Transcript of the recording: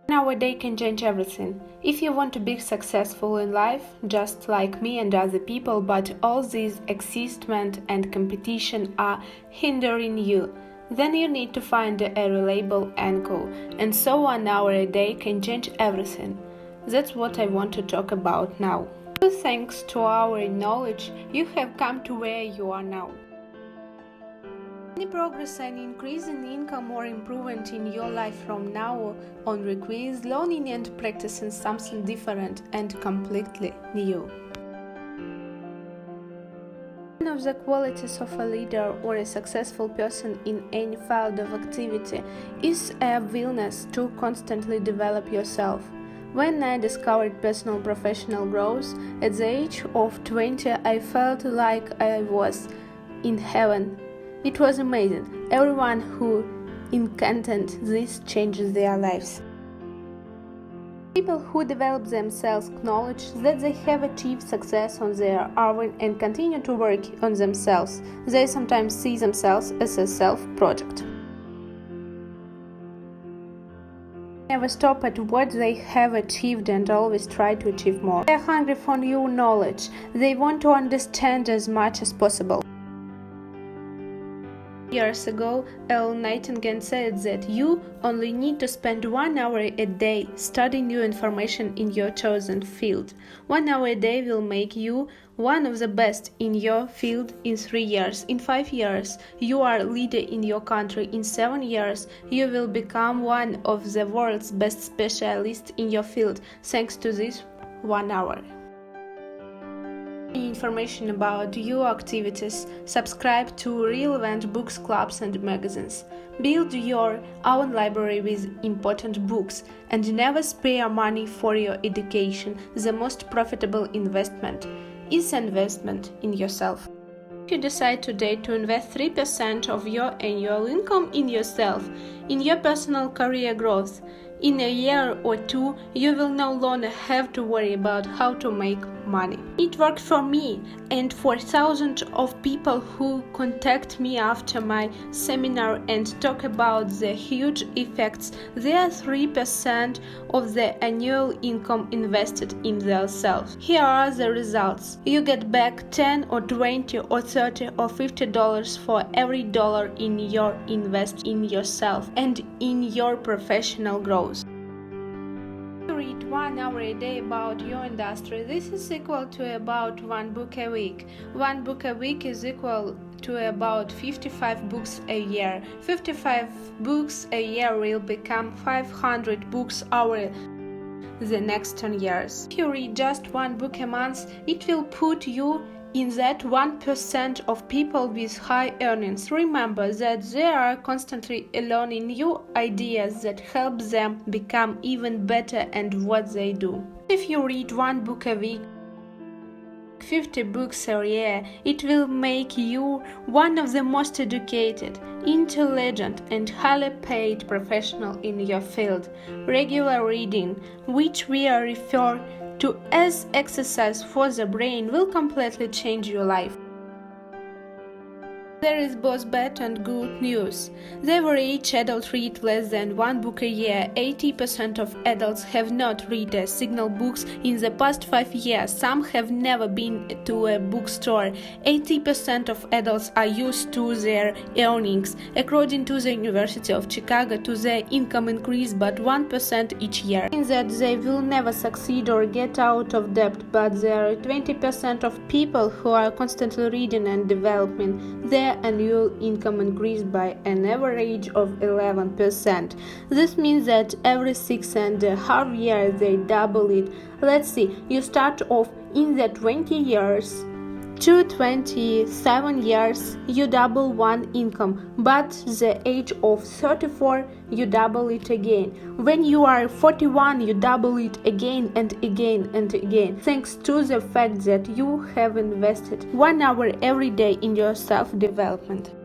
Nowadays can change everything. If you want to be successful in life, just like me and other people, but all these existment and competition are hindering you, then you need to find a reliable anchor, and so 1 hour a day can change everything. That's what I want to talk about now. Thanks to our knowledge, you have come to where you are now. Any progress and increase in income or improvement in your life from now on requires learning and practicing something different and completely new. One of the qualities of a leader or a successful person in any field of activity is a willingness to constantly develop yourself. When I discovered personal professional growth at the age of 20, I felt like I was in heaven. It was amazing. Everyone who encountered this changes their lives. People who develop themselves acknowledge that they have achieved success on their own and continue to work on themselves. They sometimes see themselves as a self-project. Never stop at what they have achieved and always try to achieve more. They are hungry for new knowledge. They want to understand as much as possible. Years ago, Earl Nightingale said that you only need to spend 1 hour a day studying new information in your chosen field. 1 hour a day will make you one of the best in your field in 3 years. In 5 years, you are a leader in your country. In 7 years, you will become one of the world's best specialists in your field, thanks to this 1 hour. Information about your activities, subscribe to relevant books, clubs and magazines. Build your own library with important books and never spare money for your education. The most profitable investment is investment in yourself. If you decide today to invest 3% of your annual income in yourself, in your personal career growth, in a year or two, you will no longer have to worry about how to make money. It worked for me and for thousands of people who contact me after my seminar and talk about the huge effects their 3% of the annual income invested in themselves. Here are the results. You get back 10 or 20 or 30 or $50 for every dollar in your invest in yourself and in your professional growth. Read 1 hour a day about your industry. This is equal to about 1 book a week. 1 book a week is equal to about 55 books a year. 55 books a year will become 500 books over the next 10 years. If you read just 1 book a month, it will put you in that 1% of people with high earnings. Remember that they are constantly learning new ideas that help them become even better at what they do. If you read 1 book a week, 50 books a year, it will make you one of the most educated, intelligent and highly paid professional in your field. Regular reading, which we refer to as exercise for the brain, will completely change your life. There is both bad and good news. The average adult reads less than 1 book a year. 80% of adults have not read a single book in the past 5 years. Some have never been to a bookstore. 80% of adults are used to their earnings. According to the University of Chicago, their income increased by 1% each year. Means that they will never succeed or get out of debt, but there are 20% of people who are constantly reading and developing. Their annual income increased by an average of 11%. This means that every 6.5 years they double it. Let's see, you start off in the 20 years. To 27 years, you double one income, but the age of 34, you double it again. When you are 41, you double it again and again and again, thanks to the fact that you have invested 1 hour every day in your self-development.